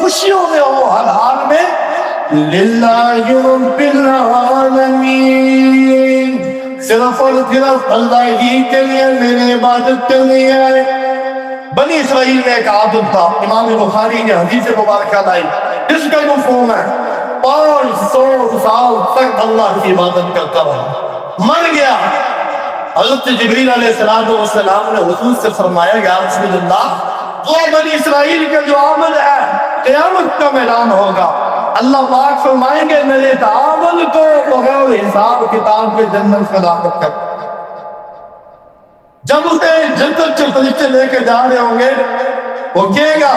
خوشیوں میں ہو ہر حال میں للہ رب العالمین، صرف اور صرف اللہ ہی کے لیے میری عبادت کرنی ہے۔ بنی اسرائیل میں ایک عادت تھا، امام بخاری نے حدیث مبارکہ لائی، جس کا مفہوم ہے 500 سال تک اللہ کی عبادت کرتا رہا، مر گیا۔ حضرت جبریل علیہ السلام نے حضور سے فرمایا یا رسول اللہ، وہ بنی اسرائیل کا جو عمل ہے قیامت کا میدان ہوگا، اللہ پاک فرمائیں گے میرے عمل کو بغیر حساب کتاب کے جنت سے داخل کر۔ جب اسے جنت کے فرشتے لے کے جا رہے ہوں گے، وہ کہے گا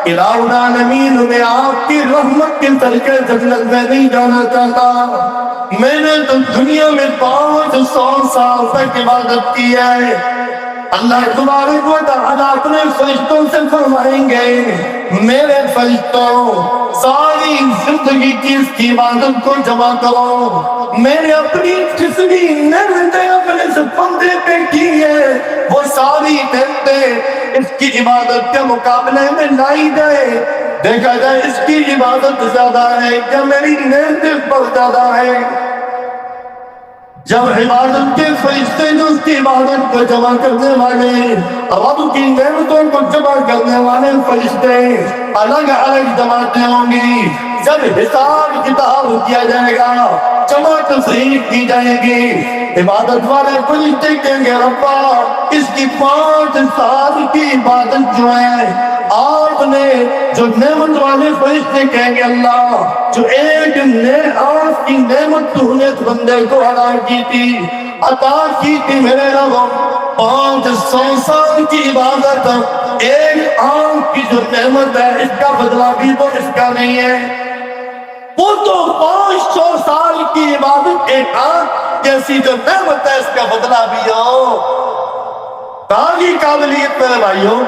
الہ العالمین، میں آپ کی رحمت کے صدقے جنت میں نہیں جانا چاہتا، میں نے تو دنیا میں 500 سال تک عبادت کی ہے۔ اللہ تبارک و تعالیٰ اپنے فرشتوں سے فرمائیں گے میرے فرشتوں، ساری زندگی کی اس کی عبادت کو جمع کرو، میں نے اپنی جتنی نعمتیں اپنے اس بندے پہ کی ہے وہ ساری نعمتیں اس کی عبادت کے مقابلے میں لائی جائے، دیکھا جائے اس کی عبادت زیادہ ہے یا میری نعمتیں بہت زیادہ ہے۔ جب عبادت کے فرشتے جو اس کی عبادت کو جمع کرنے والے، رب کی نعمتوں کو جمع کرنے والے فرشتے الگ الگ جماعتیں ہوں گی، جب حساب کتاب کیا جائے گا، جمع تصحیح کی جائے گی، عبادت والے فرشتے کہیں گے ربا اس کی 5 سال کی عبادت جو ہے آپ نے، جو نعمت والے فرشتے کہیں گے اللہ جو ایک آپ کی نعمت تو نے اس بندے کو ادا کی تھی، عطا کی تھی میرے رب، 500 سال کی عبادت ایک آنکھ کی جو نعمت ہے اس کا بدلہ بھی تو اس کا نہیں ہے، وہ تو 500 سال کی عبادت ایک آنکھ جیسی جو نعمت ہے اس کا بدلہ بھی ہو۔ تاغی قابلیت میرے بھائیوں،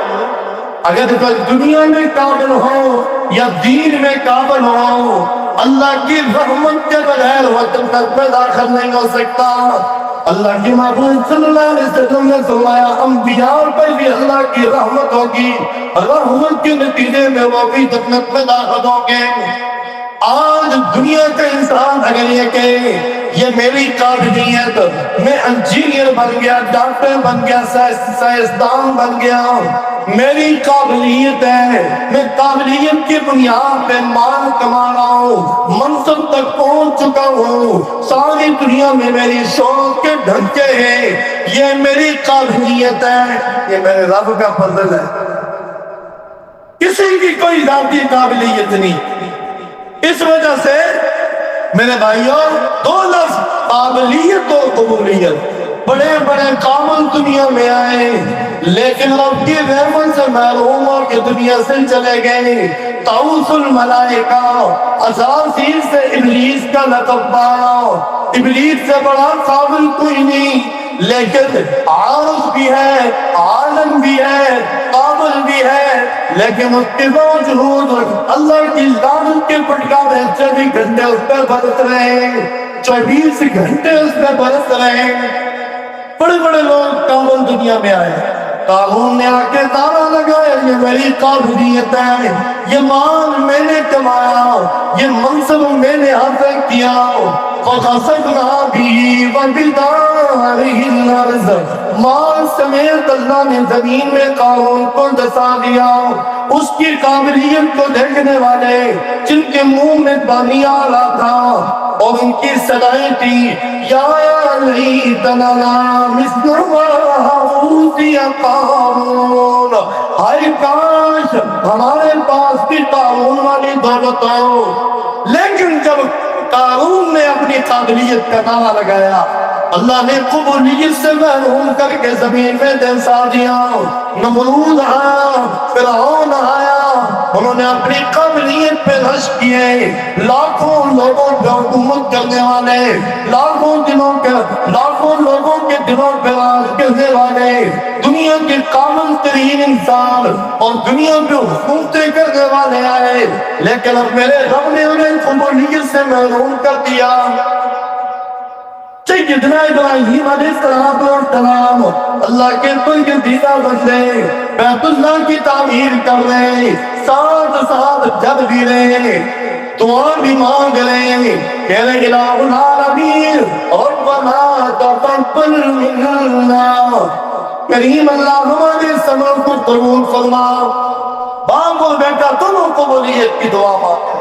اگر کوئی دنیا میں قابل ہو یا دین میں قابل ہو، اللہ کی رحمت کے بغیر وہ جنت میں داخل نہیں ہو سکتا۔ اللہ کی محبوب صلی اللہ علیہ وسلم نے فرمایا انبیاء پر بھی اللہ کی رحمت ہوگی، رحمت کے نتیجے میں وہ بھی جنت میں داخل ہوں گے۔ آج دنیا کا انسان اگر یہ کہے یہ میری قابلیت، میں انجینئر بن گیا، ڈاکٹر بن گیا، سائنسدان بن گیا، میری قابلیت ہے، میں قابلیت کی بنیاد پہ مال کما رہا ہوں، منصب تک پہنچ چکا ہوں، ساری دنیا میں میری شوق کے ڈھنکے ہیں، یہ میری قابلیت ہے، یہ میرے رب کا فضل ہے، کسی کی کوئی ذاتی قابلیت نہیں۔ اس وجہ سے میرے بھائیوں 2 لفظ قابلیت اور قبولیت، بڑے بڑے قابل دنیا میں آئے لیکن رب کی رحمت سے محروم ہو کے دنیا سے چلے گئے۔ طاؤس الملائکہ، عزازیل سے ابلیس کا لقب پایا، ابلیس سے بڑا قابل کوئی نہیں، لیکن عارف بھی ہے، عالم بھی ہے، قابل بھی ہے، لیکن اس کے باوجود اللہ کی لعنت کے پھٹکارے 24 گھنٹے اس پہ برس رہے، 24 گھنٹے اس پہ برس رہے۔ بڑے بڑے لوگ قابل دنیا میں آئے، قارون نے آ کے نعرہ لگایا یہ میری قابلیت ہے، یہ مال میں نے کمایا، یہ منصب میں نے حاصل کیا، فَخَسَفْنَا بِهِ وَبِدَارِهِ الْأَرْضَ، مال سمیت اللہ نے زمین میں قارون کو دسا دیا۔ اس کی قابلیت کو دیکھنے والے جن کے منہ میں پانی آ رہا تھا اور ان کی صدائیں تھی یا لیتنا مثل ما اوتی قارون، ہائے کاش ہمارے پاس بھی قارون والی دولت ہو۔ لیکن جب قارون نے اپنی قابلیت کا نعرہ لگایا، اللہ نے قبولیت سے محروم کر کے زمین میں دھنسا دیا۔ نمرود آیا، فرعون آیا، انہوں نے اپنی قابلیت پہ رش کیے، لاکھوں لوگوں پہ حکومت کرنے والے، لاکھوں لوگوں کے دلوں پہ راج کرنے والے، دنیا کے قابل ترین انسان اور دنیا پہ حکومتیں کرنے والے آئے، لیکن اب میرے رب نے انہیں قبولیت سے محروم کر دیا۔ سیدنا ابراہیم علیہ السلام اللہ کے پسندیدہ بندے بیت اللہ کی تعمیر کر رہے، ساتھ ساتھ جب بھی رہے دعا بھی مانگ رہے کہ الہ العالمین ربنا تقبل منا، کریم اللہ ہمارے صبر کو قبول فرما۔ باپ اور بیٹا دونوں قبولیت کی دعا مانگے۔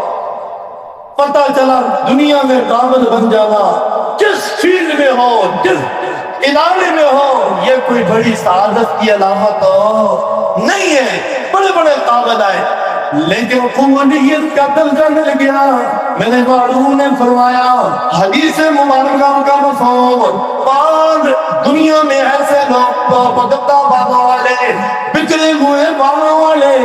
پتہ چلا دنیا میں قابل بن جانا جس فیلڈ میں ہو، جس ادارے میں ہو، یہ کوئی بڑی سعادت کی علامت ہو نہیں ہے۔ بڑے بڑے قابل آئے لیکن قبولیت کا درجہ مل گیا۔ میں نے معلوم نے فرمایا حدیث مبارکہ کا مفہوم، بعض دنیا میں ایسے لوگ بگتا بابا والے، بکھرے ہوئے بابا والے،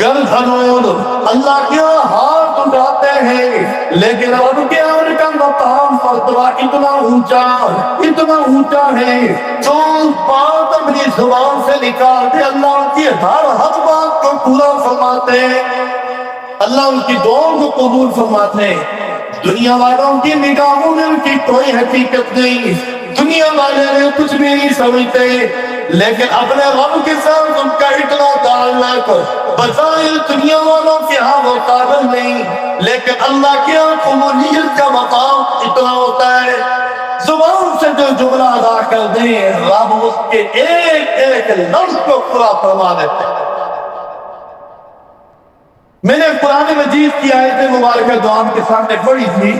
گھر گھروں اللہ کے ہاتھ اٹھاتے ہیں، لیکن اب کے ان کا مقام مرتبہ اتنا اونچا ہے جو بات اپنی زبان سے نکالتے اللہ کی ہر بات کو پورا فرماتے ہیں، اللہ ان کی دعاؤں کو قبول فرماتے ہیں۔ دنیا والوں کی نگاہوں میں ان کی کوئی حقیقت نہیں، دنیا والے نے کچھ بھی نہیں سمجھتے، لیکن اپنے رب کے ساتھ ان کا اتنا تعلق بظاہر دنیا والوں کے ہاں وہ قابل نہیں، لیکن اللہ کے ہاں قبولیت کا مقام اتنا ہوتا ہے۔ زبان سے جو جملہ ادا کر دیں رب اس کے ایک ایک لفظ کو پورا فرما دیتے ہیں۔ میں نے قرآن مجید کی آیت مبارکہ دعا کے سامنے پڑھی تھی،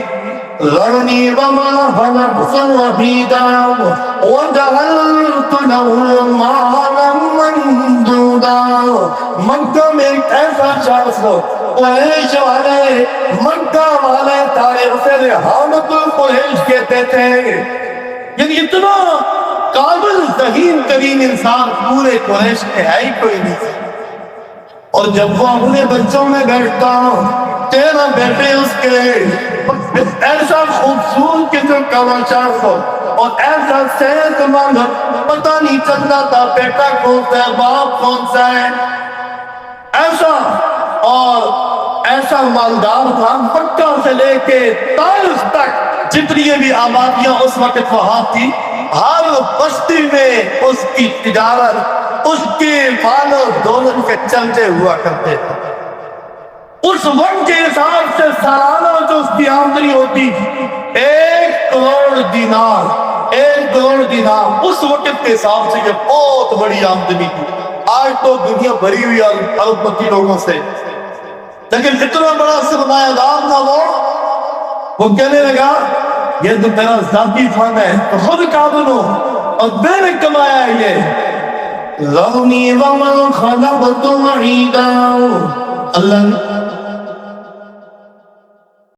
ذرنی وما خلقت وحیدا وجعلت له مالا ممدودا۔ مکہ میں ایک ایسا شخص قریش والے، مکہ والے تاریخ سے رحمت قریش کہتے تھے، یعنی اتنا قابل ذہین ترین انسان پورے قریش میں ہے ہی کوئی نہیں۔ اور جب وہ اپنے بچوں میں بیٹھتا 13 بیٹے اس کے، ایسا خوبصورت قسم کا شخص اور ایسا صحت مند، پتہ نہیں چلتا تھا بیٹا کون سا ہے باپ کون سا ہے، ایسا اور ایسا مالدار تھا۔ مکہ سے لے کے طائف تک جتنی بھی آبادیاں اس وقت وہاں تھی، ہر بستی میں اس کی تجارت، اس کے مال و دولت کے چلتے ہوا کرتے تھے۔ اس وقت کے حساب سے سالانہ جو اس کی آمدنی ہوتی 1 کروڑ دینار، 1 کروڑ دینار اس وقت کے حساب سے یہ بہت بڑی آمدنی تھی۔ آج تو دنیا بھری ہوئی ارب پتی لوگوں سے، لیکن اتنا بڑا سرمایہ دار تھا وہ کہنے لگا یہ تو میرا ذاتی فن ہے، تو خود قابل ہو اور میں نے کمایا ہے یہ۔ ذرنی ومن خلقت وحیدا، اللہ